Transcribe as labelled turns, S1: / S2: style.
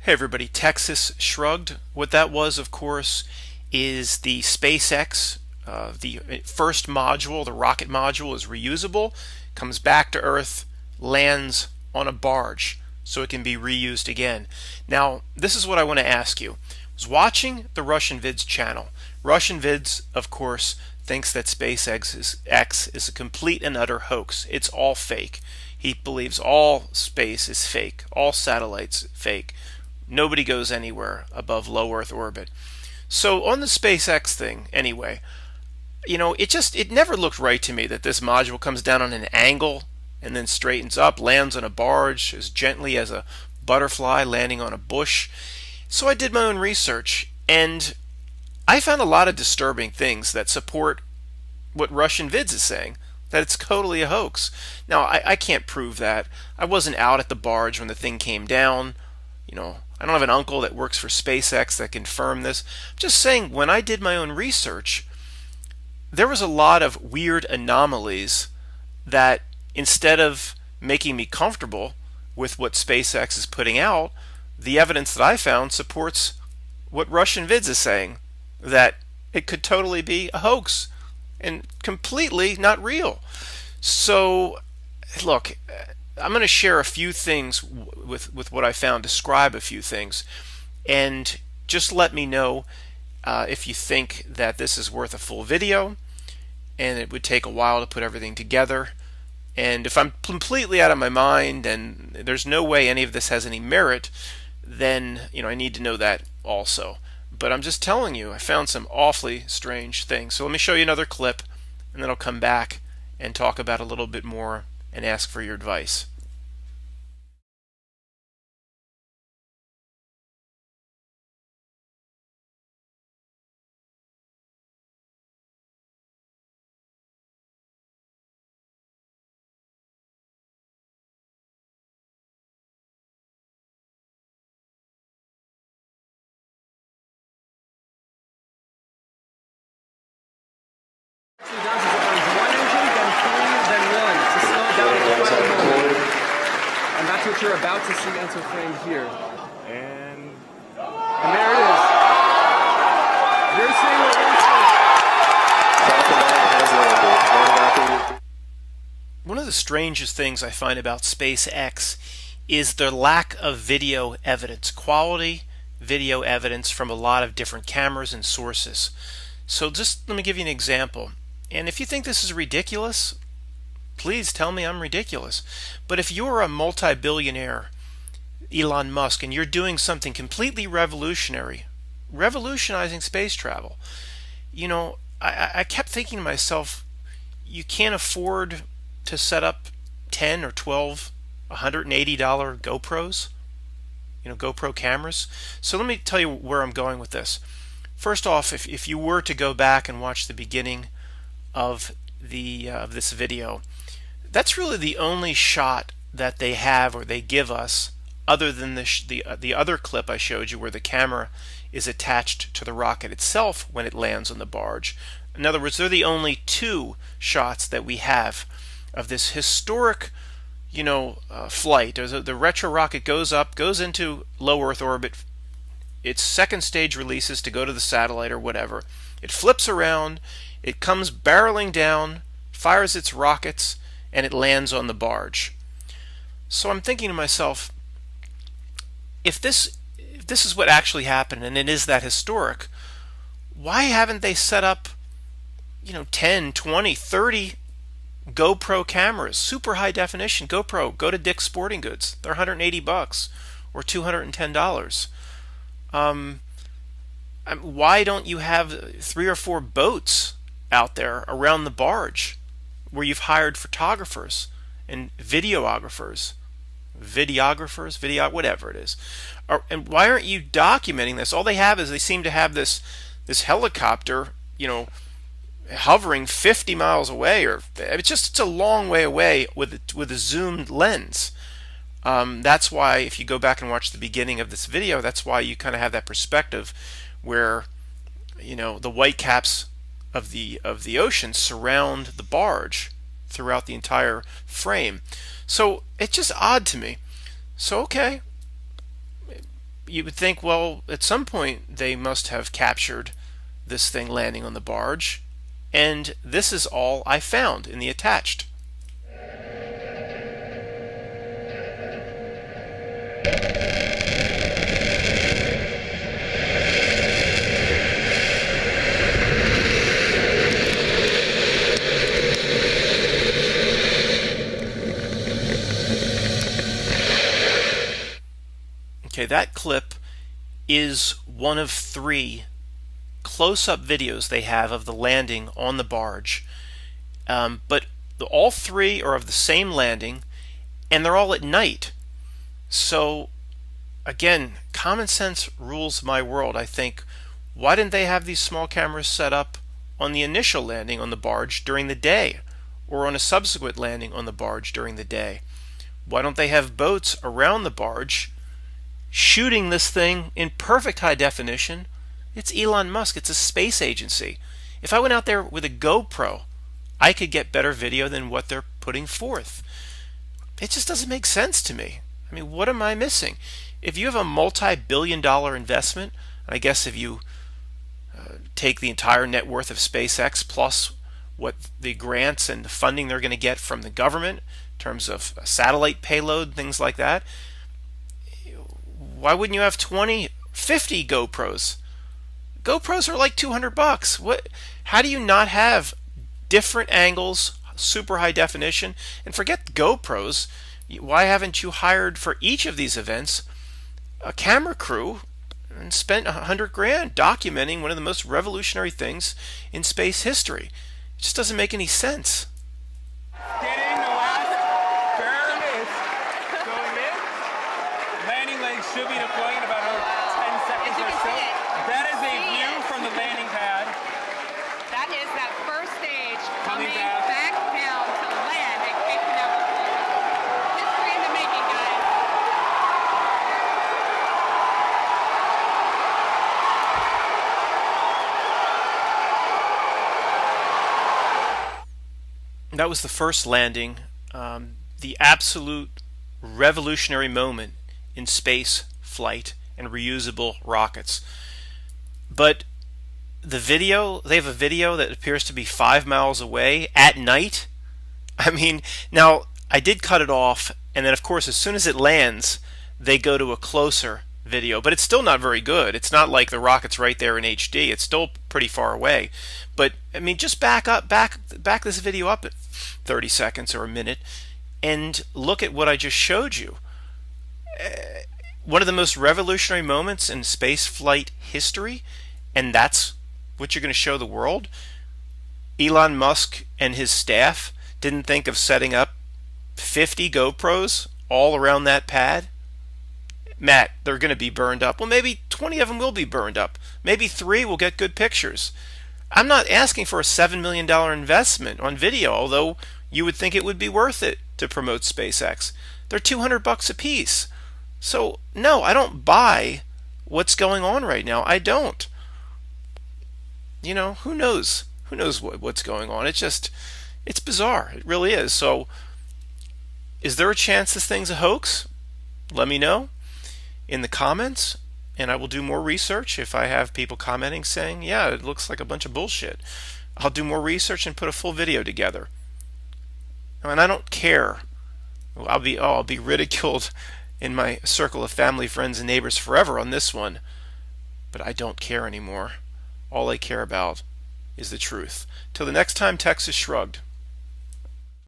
S1: Hey everybody, Texas Shrugged. What that was, of course, is the SpaceX, the first module, the rocket module is reusable, comes back to Earth, lands on a barge, so it can be reused again. Now, this is what I want to ask you. I was watching the Russian Vids channel. Russian Vids, of course, thinks that SpaceX is a complete and utter hoax. It's all fake. He believes all space is fake, all satellites fake. Nobody goes anywhere above low Earth orbit. So on the SpaceX thing, anyway, it never looked right to me that this module comes down on an angle and then straightens up, lands on a barge as gently as a butterfly landing on a bush. So I did my own research, and I found a lot of disturbing things that support what Russian Vids is saying, that it's totally a hoax. Now, I can't prove that. I wasn't out at the barge when the thing came down. I don't have an uncle that works for SpaceX that confirmed this. I'm just saying, when I did my own research, there was a lot of weird anomalies that, instead of making me comfortable with what SpaceX is putting out, the evidence that I found supports what Russian Vids is saying, that it could totally be a hoax and completely not real. So, look, I'm going to share a few things with what I found, describe a few things, and just let me know if you think that this is worth a full video, and it would take a while to put everything together. And if I'm completely out of my mind and there's no way any of this has any merit, then I need to know that also. But I'm just telling you, I found some awfully strange things. So let me show you another clip, and then I'll come back and talk about a little bit more and ask for your advice.
S2: And that's what you're about to see enter frame here. And there it is. You're seeing what we're seeing.
S1: One of the strangest things I find about SpaceX is their lack of video evidence, quality video evidence from a lot of different cameras and sources. So just let me give you an example. And if you think this is ridiculous, please tell me I'm ridiculous. But if you're a multi-billionaire, Elon Musk, and you're doing something completely revolutionary, revolutionizing space travel, I kept thinking to myself, you can't afford to set up 10 or 12 $180 GoPros, GoPro cameras. So let me tell you where I'm going with this. First off, if you were to go back and watch the beginning of this video, that's really the only shot that they have or they give us, other than the other clip I showed you where the camera is attached to the rocket itself when it lands on the barge. In other words, they're the only two shots that we have of this historic flight. The retro rocket goes up, goes into low Earth orbit, its second stage releases to go to the satellite or whatever. It flips around, it comes barreling down, fires its rockets, and it lands on the barge. So I'm thinking to myself, if this is what actually happened and it is that historic, why haven't they set up 10, 20, 30 GoPro cameras, super high definition GoPro? Go to Dick's Sporting Goods, they're $180 or $210. Why don't you have 3 or 4 boats out there around the barge where you've hired photographers and videographers, whatever it is? And why aren't you documenting this? All they have is, they seem to have this helicopter, hovering 50 miles away, or it's a long way away with a zoomed lens. That's why, if you go back and watch the beginning of this video, that's why you kind of have that perspective where the white caps of the ocean surround the barge throughout the entire frame. So it's just odd to me. So okay, you would think, well, at some point they must have captured this thing landing on the barge, and this is all I found in the attached. Okay, that clip is one of 3 close-up videos they have of the landing on the barge. But all 3 are of the same landing, and they're all at night. So, again, common sense rules my world. I think, why didn't they have these small cameras set up on the initial landing on the barge during the day, or on a subsequent landing on the barge during the day? Why don't they have boats around the barge shooting this thing in perfect high definition? It's Elon Musk. It's a space agency. If I went out there with a GoPro, I could get better video than what they're putting forth. It just doesn't make sense to me. I mean, what am I missing? If you have a multi-billion-dollar investment, I guess if you take the entire net worth of SpaceX plus what the grants and the funding they're going to get from the government in terms of satellite payload, things like that, why wouldn't you have 20, 50 GoPros? GoPros are like $200. How do you not have different angles, super high definition? And forget GoPros. Why haven't you hired for each of these events a camera crew and spent $100,000 documenting one of the most revolutionary things in space history? It just doesn't make any sense.
S3: Getting the last bare minutes going in. Landing legs should be deploying in about 10 seconds or so. That is a view from the landing pad.
S4: That is that first stage
S3: Coming
S4: coming
S3: back.
S4: back down to land and kicking up. History in the making, guys.
S1: That was the first landing, the absolute revolutionary moment in space flight and reusable rockets. But the video, they have a video that appears to be 5 miles away at night. I mean, now I did cut it off, and then of course as soon as it lands, they go to a closer video, but it's still not very good. It's not like the rocket's right there in HD. It's still pretty far away. But I mean, just back this video up at 30 seconds or a minute and look at what I just showed you. One of the most revolutionary moments in space flight history, and that's what you're going to show the world. Elon Musk and his staff didn't think of setting up 50 GoPros all around that pad. Matt, they're going to be burned up. Well, maybe 20 of them will be burned up. Maybe 3 will get good pictures. I'm not asking for a $7 million investment on video, although you would think it would be worth it to promote SpaceX. They're $200 a piece. So, no, I don't buy what's going on right now. I don't. You know, who knows? Who knows what's going on? It's bizarre. It really is. So, is there a chance this thing's a hoax? Let me know in the comments, and I will do more research. If I have people commenting saying, yeah, it looks like a bunch of bullshit, I'll do more research and put a full video together. And I don't care. I'll be ridiculed in my circle of family, friends, and neighbors forever on this one, but I don't care anymore. All I care about is the truth. Till the next time, Texas Shrugged.